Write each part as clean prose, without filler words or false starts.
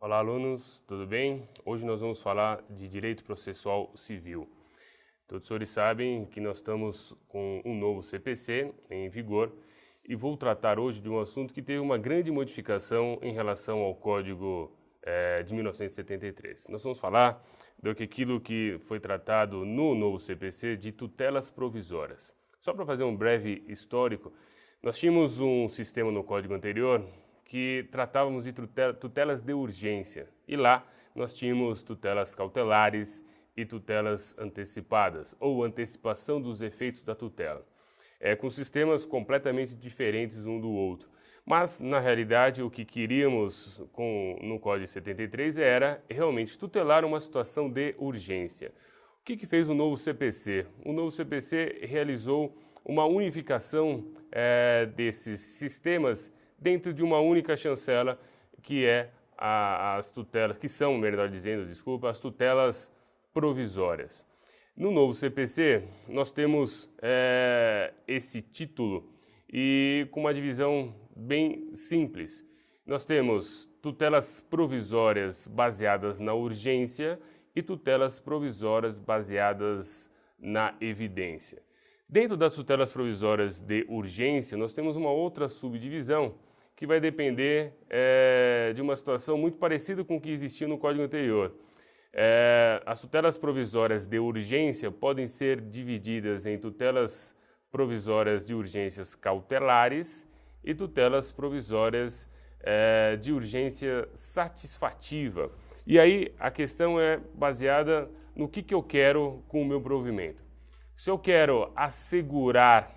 Olá, alunos, tudo bem? Hoje nós vamos falar de direito processual civil. Todos os senhores sabem que nós estamos com um novo CPC em vigor e vou tratar hoje de um assunto que teve uma grande modificação em relação ao Código de 1973. Nós vamos falar daquilo que foi tratado no novo CPC de tutelas provisórias. Só para fazer um breve histórico, nós tínhamos um sistema no Código anterior que tratávamos de tutelas de urgência. E lá nós tínhamos tutelas cautelares e tutelas antecipadas, ou antecipação dos efeitos da tutela, com sistemas completamente diferentes um do outro. Mas, na realidade, o que queríamos no Código 73 era realmente tutelar uma situação de urgência. O que fez o novo CPC? O novo CPC realizou uma unificação desses sistemas dentro de uma única chancela, que é as tutelas, que são, melhor dizendo, desculpa, as tutelas provisórias. No novo CPC, nós temos esse título e com uma divisão bem simples. Nós temos tutelas provisórias baseadas na urgência e tutelas provisórias baseadas na evidência. Dentro das tutelas provisórias de urgência, nós temos uma outra subdivisão que vai depender de uma situação muito parecida com o que existia no Código anterior. As tutelas provisórias de urgência podem ser divididas em tutelas provisórias de urgências cautelares e tutelas provisórias de urgência satisfativa. E aí a questão é baseada no que eu quero com o meu provimento. Se eu quero assegurar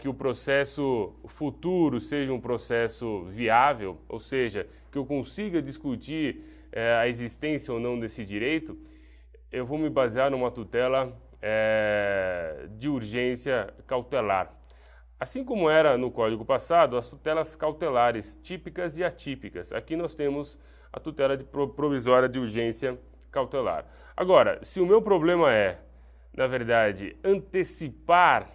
que o processo futuro seja um processo viável, ou seja, que eu consiga discutir a existência ou não desse direito, eu vou me basear numa tutela de urgência cautelar. Assim como era no Código passado, as tutelas cautelares típicas e atípicas. Aqui nós temos a tutela provisória de urgência cautelar. Agora, se o meu problema na verdade, antecipar,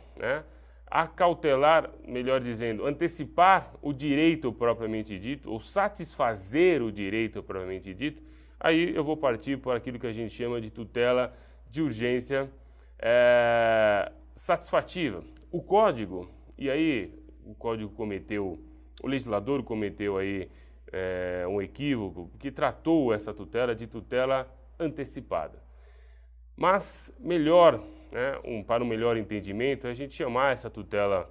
acautelar, melhor dizendo, antecipar o direito propriamente dito, ou satisfazer o direito propriamente dito, aí eu vou partir por aquilo que a gente chama de tutela de urgência satisfativa. O Código, e aí o legislador cometeu aí um equívoco que tratou essa tutela de tutela antecipada. Mas melhor, para um melhor entendimento, a gente chamar essa tutela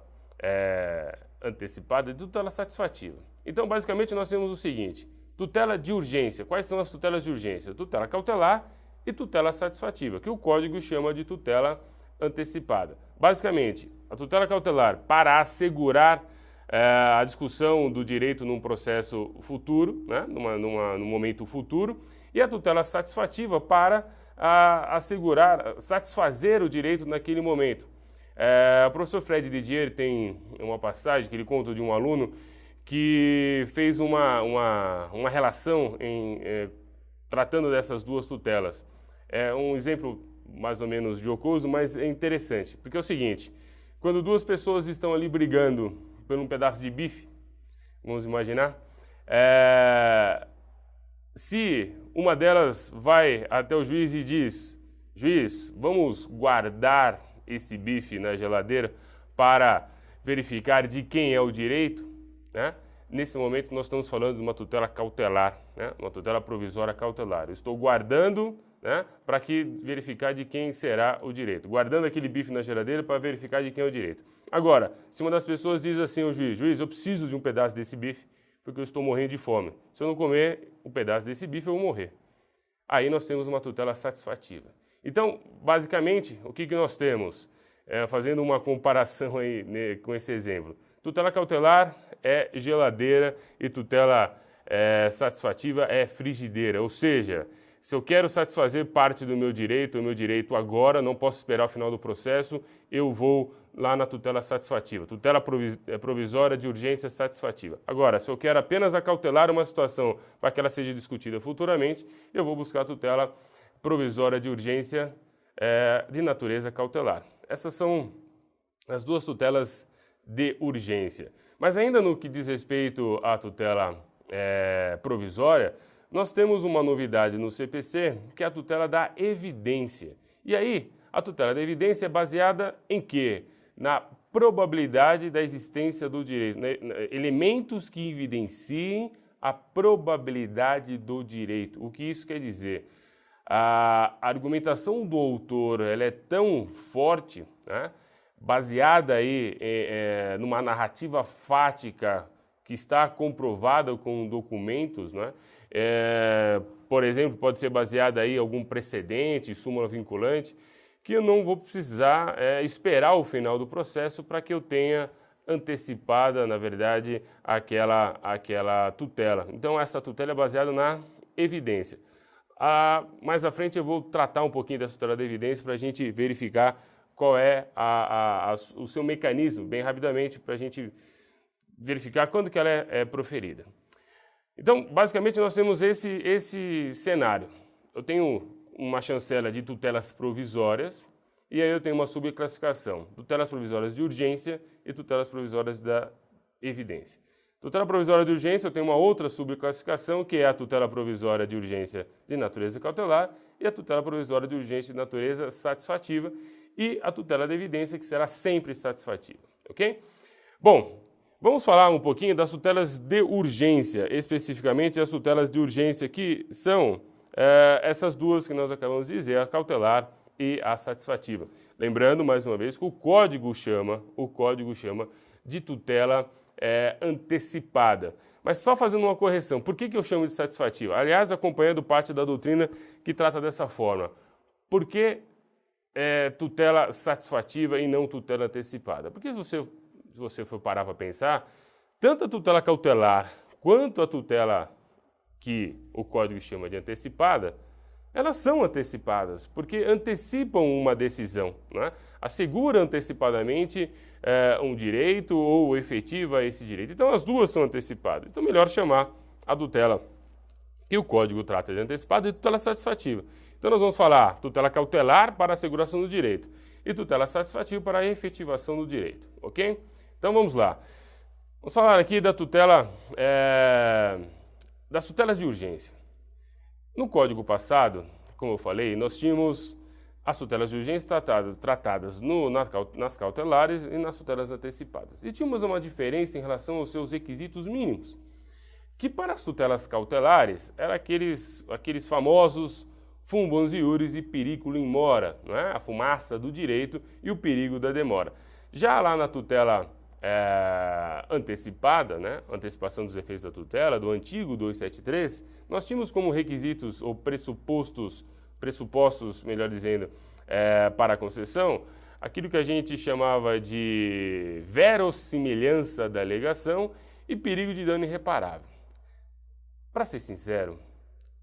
antecipada de tutela satisfativa. Então, basicamente, nós temos o seguinte: tutela de urgência. Quais são as tutelas de urgência? Tutela cautelar e tutela satisfativa, que o Código chama de tutela antecipada. Basicamente, a tutela cautelar para assegurar a discussão do direito num processo futuro, num momento futuro, e a tutela satisfativa para satisfazer o direito naquele momento. O professor Fred Didier tem uma passagem que ele conta de um aluno que fez uma relação tratando dessas duas tutelas. É um exemplo mais ou menos jocoso, mas é interessante, porque é o seguinte: quando duas pessoas estão ali brigando por um pedaço de bife, vamos imaginar, se uma delas vai até o juiz e diz: juiz, vamos guardar esse bife na geladeira para verificar de quem é o direito, Nesse momento nós estamos falando de uma tutela cautelar, uma tutela provisória cautelar. Eu estou guardando para verificar de quem será o direito. Guardando aquele bife na geladeira para verificar de quem é o direito. Agora, se uma das pessoas diz assim ao juiz: juiz, eu preciso de um pedaço desse bife porque eu estou morrendo de fome. Se eu não comer um pedaço desse bife, eu vou morrer. Aí nós temos uma tutela satisfativa. Então, basicamente, o que nós temos? Fazendo uma comparação aí, com esse exemplo. Tutela cautelar é geladeira e tutela satisfativa é frigideira. Ou seja, se eu quero satisfazer parte do meu direito, o meu direito agora, não posso esperar o final do processo, eu vou lá na tutela satisfativa, tutela provisória de urgência satisfativa. Agora, se eu quero apenas acautelar uma situação para que ela seja discutida futuramente, eu vou buscar a tutela provisória de urgência de natureza cautelar. Essas são as duas tutelas de urgência. Mas ainda no que diz respeito à tutela provisória, nós temos uma novidade no CPC, que é a tutela da evidência. E aí, a tutela da evidência é baseada em quê? Na probabilidade da existência do direito, né? Elementos que evidenciem a probabilidade do direito. O que isso quer dizer? A argumentação do autor ela é tão forte, né? Baseada aí numa narrativa fática que está comprovada com documentos, né? Por exemplo, pode ser baseada aí em algum precedente, súmula vinculante, que eu não vou precisar esperar o final do processo para que eu tenha antecipada, na verdade, aquela tutela. Então, essa tutela é baseada na evidência. Mais à frente eu vou tratar um pouquinho dessa tutela da evidência para a gente verificar qual é o seu mecanismo, bem rapidamente, para a gente verificar quando que ela é proferida. Então, basicamente, nós temos esse cenário. Eu tenho uma chancela de tutelas provisórias e aí eu tenho uma subclassificação, tutelas provisórias de urgência e tutelas provisórias da evidência. Tutela provisória de urgência, eu tenho uma outra subclassificação, que é a tutela provisória de urgência de natureza cautelar e a tutela provisória de urgência de natureza satisfativa e a tutela da evidência, que será sempre satisfativa, ok? Bom, vamos falar um pouquinho das tutelas de urgência, especificamente as tutelas de urgência, que são essas duas que nós acabamos de dizer, a cautelar e a satisfativa. Lembrando, mais uma vez, que o código chama de tutela antecipada. Mas só fazendo uma correção, por que eu chamo de satisfativa? Aliás, acompanhando parte da doutrina que trata dessa forma. Por que tutela satisfativa e não tutela antecipada? Porque se você for parar para pensar, tanto a tutela cautelar quanto a tutela que o código chama de antecipada, elas são antecipadas, porque antecipam uma decisão, né? Assegura antecipadamente um direito ou efetiva esse direito. Então, as duas são antecipadas. Então, melhor chamar a tutela que o código trata de antecipada de tutela satisfativa. Então, nós vamos falar tutela cautelar para a asseguração do direito e tutela satisfativa para a efetivação do direito, ok? Então, vamos lá. Vamos falar aqui da tutela, das tutelas de urgência. No código passado, como eu falei, nós tínhamos as tutelas de urgência tratadas nas cautelares e nas tutelas antecipadas. E tínhamos uma diferença em relação aos seus requisitos mínimos, que para as tutelas cautelares eram aqueles famosos fumbans iuris e periculum in mora, não é? A fumaça do direito e o perigo da demora. Já lá na tutela antecipada, né? Antecipação dos efeitos da tutela, do antigo 273, nós tínhamos como requisitos ou pressupostos, melhor dizendo, para a concessão, aquilo que a gente chamava de verossimilhança da alegação e perigo de dano irreparável. Para ser sincero,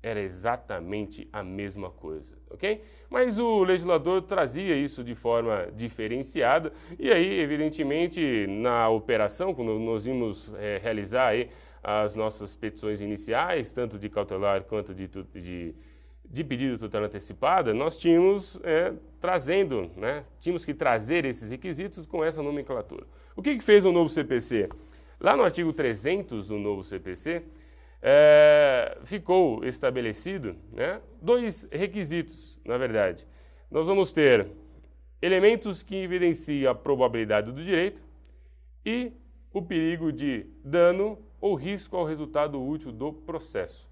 era exatamente a mesma coisa, ok? Mas o legislador trazia isso de forma diferenciada e aí, evidentemente, na operação, quando nós íamos realizar aí as nossas petições iniciais, tanto de cautelar quanto de pedido de tutela antecipada, nós tínhamos tínhamos que trazer esses requisitos com essa nomenclatura. O que fez o novo CPC? Lá no artigo 300 do novo CPC, ficou estabelecido, né, dois requisitos, na verdade. Nós vamos ter elementos que evidenciam a probabilidade do direito e o perigo de dano ou risco ao resultado útil do processo.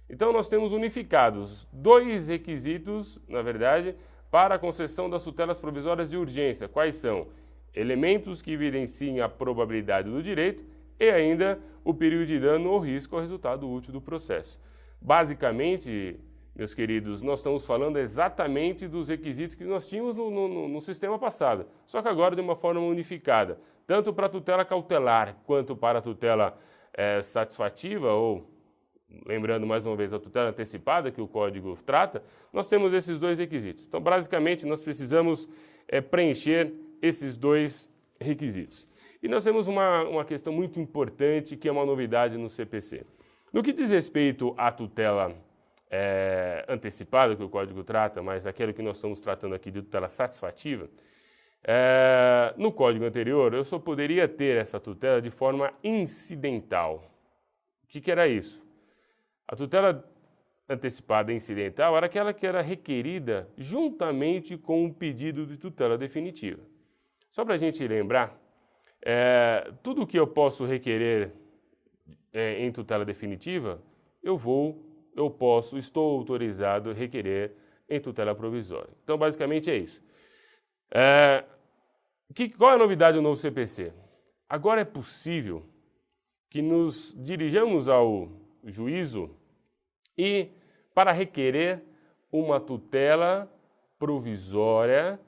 Então, nós temos unificados dois requisitos, na verdade, para a concessão das tutelas provisórias de urgência. Quais são? Elementos que evidenciem a probabilidade do direito e ainda o perigo de dano ou risco ao resultado útil do processo. Basicamente, meus queridos, nós estamos falando exatamente dos requisitos que nós tínhamos no sistema passado, só que agora de uma forma unificada, tanto para a tutela cautelar quanto para a tutela satisfativa ou, lembrando mais uma vez, a tutela antecipada que o código trata, nós temos esses dois requisitos. Então, basicamente, nós precisamos preencher esses dois requisitos. E nós temos uma questão muito importante, que é uma novidade no CPC. No que diz respeito à tutela antecipada, que o código trata, mas aquilo que nós estamos tratando aqui de tutela satisfativa, no código anterior, eu só poderia ter essa tutela de forma incidental. O que era isso? A tutela antecipada incidental era aquela que era requerida juntamente com o pedido de tutela definitiva. Só para a gente lembrar, tudo que eu posso requerer em tutela definitiva, estou autorizado a requerer em tutela provisória. Então, basicamente é isso. Qual é a novidade do novo CPC? Agora é possível que nos dirijamos ao juízo e para requerer uma tutela provisória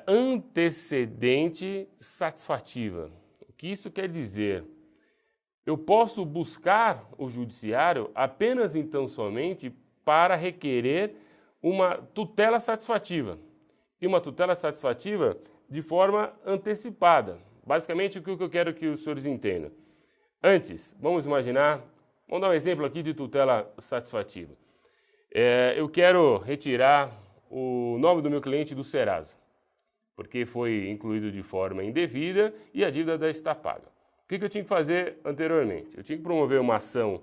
antecedente satisfativa. O que isso quer dizer? Eu posso buscar o judiciário apenas então somente para requerer uma tutela satisfativa. E uma tutela satisfativa de forma antecipada. Basicamente, o que eu quero que os senhores entendam. Antes, vamos dar um exemplo aqui de tutela satisfativa. Eu quero retirar o nome do meu cliente do Serasa, porque foi incluído de forma indevida e a dívida está paga. O que eu tinha que fazer anteriormente? Eu tinha que promover uma ação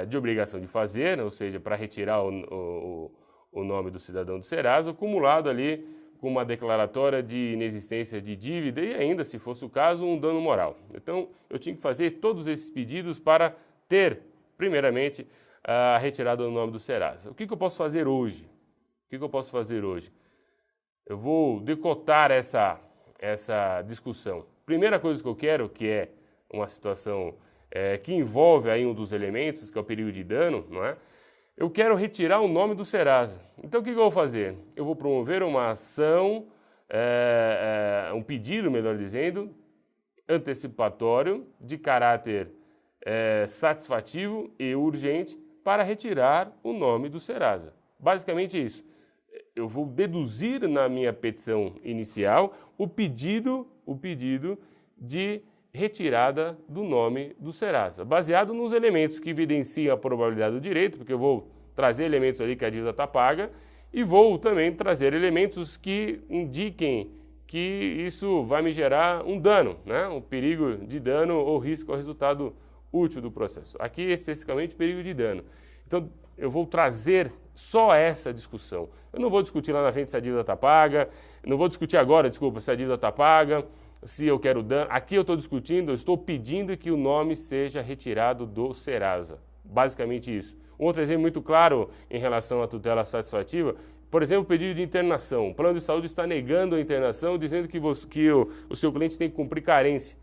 de obrigação de fazer, ou seja, para retirar o nome do cidadão do Serasa, acumulado ali com uma declaratória de inexistência de dívida e ainda, se fosse o caso, um dano moral. Então, eu tinha que fazer todos esses pedidos para ter, primeiramente, a retirada do nome do Serasa. O que eu posso fazer hoje? Eu vou decotar essa discussão. Primeira coisa que eu quero, que é uma situação que envolve aí um dos elementos, que é o perigo de dano, não é? Eu quero retirar o nome do Serasa. Então, o que eu vou fazer? Eu vou promover uma ação, um pedido, melhor dizendo, antecipatório, de caráter satisfativo e urgente, para retirar o nome do Serasa. Basicamente isso. Eu vou deduzir na minha petição inicial o pedido de retirada do nome do Serasa, baseado nos elementos que evidenciam a probabilidade do direito, porque eu vou trazer elementos ali que a dívida está paga e vou também trazer elementos que indiquem que isso vai me gerar um dano, né? Um perigo de dano ou risco ao resultado útil do processo. Aqui, especificamente, perigo de dano. Então, eu vou trazer só essa discussão. Eu não vou discutir lá na frente se a dívida está paga, não vou discutir agora, desculpa, se a dívida está paga, se eu quero dano. Aqui eu estou discutindo, eu estou pedindo que o nome seja retirado do Serasa. Basicamente isso. Um outro exemplo muito claro em relação à tutela satisfativa, por exemplo, o pedido de internação. O plano de saúde está negando a internação, dizendo que o seu cliente tem que cumprir carência.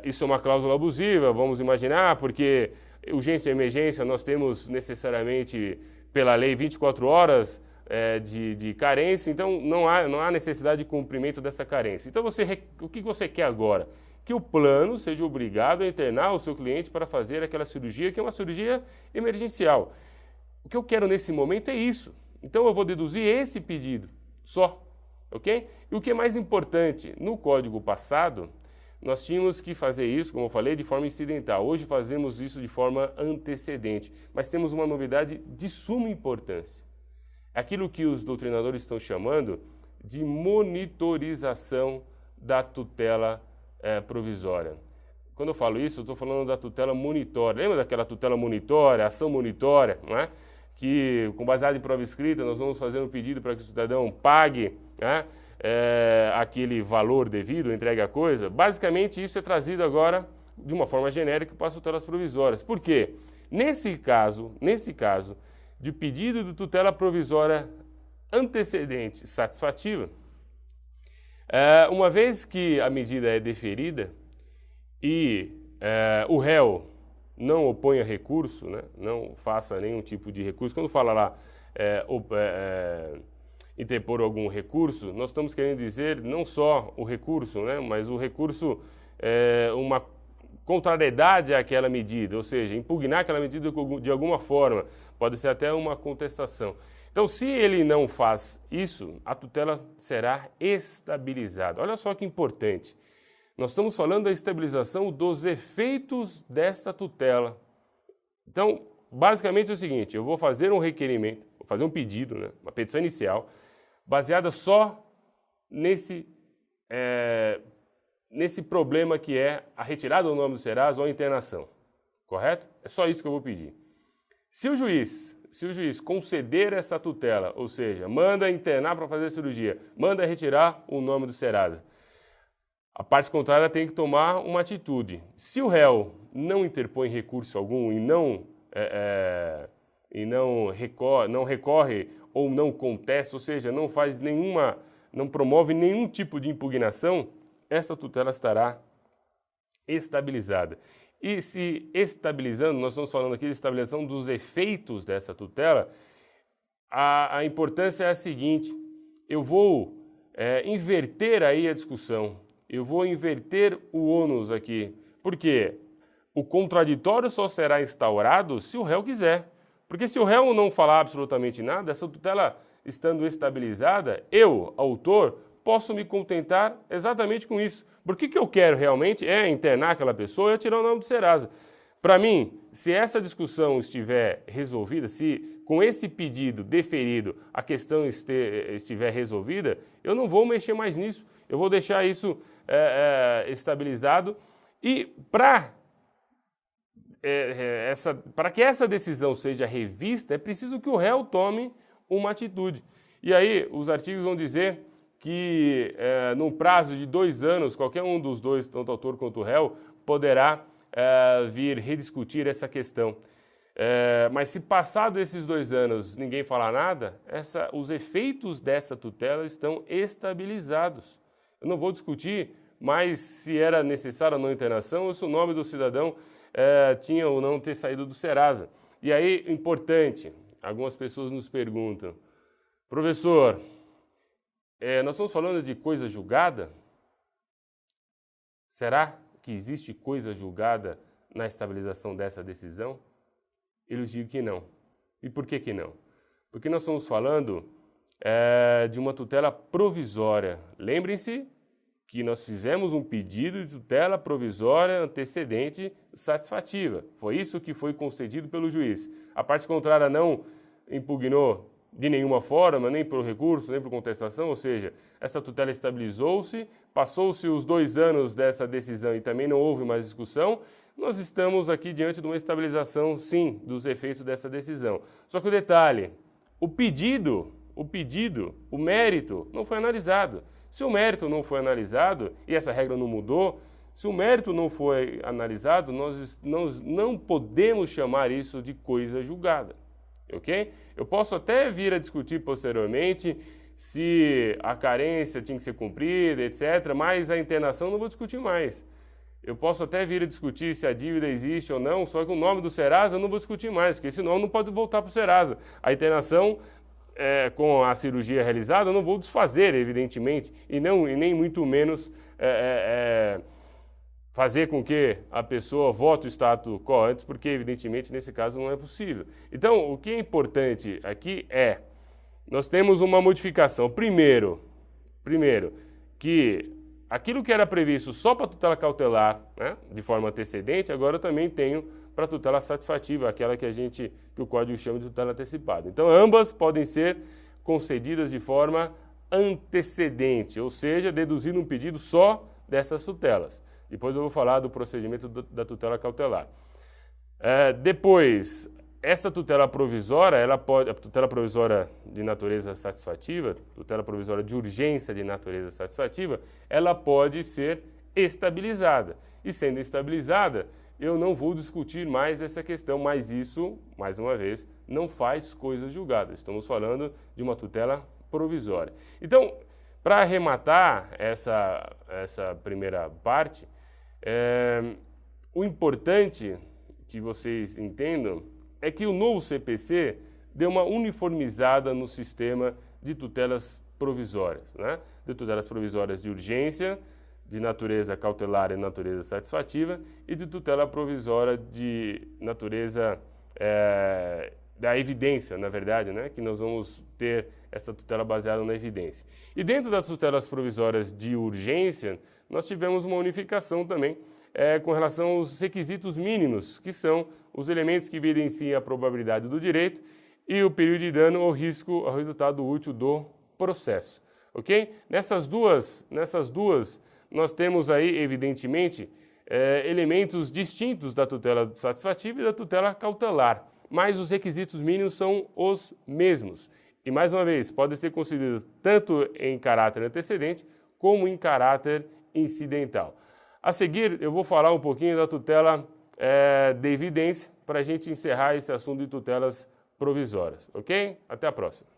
Isso é uma cláusula abusiva, vamos imaginar, porque urgência e emergência nós temos necessariamente, pela lei, 24 horas de carência, então não há necessidade de cumprimento dessa carência. Então, o que você quer agora? Que o plano seja obrigado a internar o seu cliente para fazer aquela cirurgia, que é uma cirurgia emergencial. O que eu quero nesse momento é isso. Então, eu vou deduzir esse pedido só, ok? E o que é mais importante, no código passado, nós tínhamos que fazer isso, como eu falei, de forma incidental. Hoje fazemos isso de forma antecedente, mas temos uma novidade de suma importância. Aquilo que os doutrinadores estão chamando de monitorização da tutela provisória. Quando eu falo isso, eu estou falando da tutela monitória. Lembra daquela tutela monitória, ação monitória, não é? Que, com baseado em prova escrita, nós vamos fazer um pedido para que o cidadão pague, né, aquele valor devido, entregue a coisa. Basicamente, isso é trazido agora de uma forma genérica para as tutelas provisórias. Por quê? Nesse caso, de pedido de tutela provisória antecedente satisfativa, uma vez que a medida é deferida e o réu não oponha recurso, né, não faça nenhum tipo de recurso, quando fala lá interpor algum recurso, nós estamos querendo dizer não só o recurso, né, mas o recurso uma contrariedade àquela medida, ou seja, impugnar aquela medida de alguma forma, pode ser até uma contestação. Então, se ele não faz isso, a tutela será estabilizada. Olha só que importante. Nós estamos falando da estabilização dos efeitos dessa tutela. Então, basicamente é o seguinte, eu vou fazer um requerimento, vou fazer um pedido, né, uma petição inicial, baseada só nesse problema que é a retirada do nome do Serasa ou a internação. correto? É só isso que eu vou pedir. Se o juiz conceder essa tutela, ou seja, manda internar para fazer a cirurgia, manda retirar o nome do Serasa, a parte contrária tem que tomar uma atitude. Se o réu não interpõe recurso algum e não recorre ou não contesta, ou seja, não promove nenhum tipo de impugnação, essa tutela estará estabilizada. E se estabilizando, nós estamos falando aqui de estabilização dos efeitos dessa tutela, a importância é a seguinte: eu vou inverter aí a discussão, eu vou inverter o ônus aqui, porque o contraditório só será instaurado se o réu quiser. Porque se o réu não falar absolutamente nada, essa tutela estando estabilizada, eu, autor, posso me contentar exatamente com isso. Porque o que eu quero realmente é internar aquela pessoa e tirar o nome do Serasa. Para mim, se essa discussão estiver resolvida, se com esse pedido deferido a questão estiver resolvida, eu não vou mexer mais nisso. Eu vou deixar isso estabilizado e para que essa decisão seja revista, é preciso que o réu tome uma atitude. E aí os artigos vão dizer que num prazo de 2 anos, qualquer um dos dois, tanto o autor quanto o réu, poderá vir rediscutir essa questão. Mas se passado esses 2 anos ninguém falar nada, os efeitos dessa tutela estão estabilizados. Eu não vou discutir mais se era necessária ou não internação ou se o nome do cidadão tinha ou não ter saído do Serasa. E aí, importante, algumas pessoas nos perguntam: professor, nós estamos falando de coisa julgada? Será que existe coisa julgada na estabilização dessa decisão? Eu lhes digo que não. E por que não? Porque nós estamos falando de uma tutela provisória. Lembrem-se que nós fizemos um pedido de tutela provisória antecedente satisfativa. Foi isso que foi concedido pelo juiz. A parte contrária não impugnou de nenhuma forma, nem por recurso, nem por contestação, ou seja, essa tutela estabilizou-se, passou-se os 2 anos dessa decisão e também não houve mais discussão. Nós estamos aqui diante de uma estabilização, sim, dos efeitos dessa decisão. Só que o detalhe, o mérito não foi analisado. Se o mérito não foi analisado, e essa regra não mudou, se o mérito não foi analisado, nós não podemos chamar isso de coisa julgada, ok? Eu posso até vir a discutir posteriormente se a carência tinha que ser cumprida, etc., mas a internação não vou discutir mais. Eu posso até vir a discutir se a dívida existe ou não, só que o nome do Serasa eu não vou discutir mais, porque senão não pode voltar para o Serasa. A internação com a cirurgia realizada, eu não vou desfazer, evidentemente, e nem muito menos fazer com que a pessoa volte o status quo antes, porque, evidentemente, nesse caso não é possível. Então, o que é importante aqui nós temos uma modificação. Primeiro, que aquilo que era previsto só para tutela cautelar, né, de forma antecedente, agora eu também tenho para tutela satisfativa, aquela que o Código chama de tutela antecipada. Então, ambas podem ser concedidas de forma antecedente, ou seja, deduzindo um pedido só dessas tutelas. Depois eu vou falar do procedimento da tutela cautelar. Depois, essa tutela provisória, a tutela provisória de natureza satisfativa, tutela provisória de urgência de natureza satisfativa, ela pode ser estabilizada. E sendo estabilizada, eu não vou discutir mais essa questão, mas isso, mais uma vez, não faz coisa julgada. Estamos falando de uma tutela provisória. Então, para arrematar essa primeira parte, o importante que vocês entendam é que o novo CPC deu uma uniformizada no sistema de tutelas provisórias, né? De tutelas provisórias de urgência, de natureza cautelar e natureza satisfativa, e de tutela provisória de natureza da evidência, na verdade, né? Que nós vamos ter essa tutela baseada na evidência. E dentro das tutelas provisórias de urgência, nós tivemos uma unificação também com relação aos requisitos mínimos, que são os elementos que evidenciam a probabilidade do direito e o período de dano ou risco ao resultado útil do processo, ok? Nessas duas nós temos aí, evidentemente, elementos distintos da tutela satisfativa e da tutela cautelar, mas os requisitos mínimos são os mesmos. E, mais uma vez, podem ser concedidos tanto em caráter antecedente como em caráter incidental. A seguir, eu vou falar um pouquinho da tutela de evidência para a gente encerrar esse assunto de tutelas provisórias, ok? Até a próxima.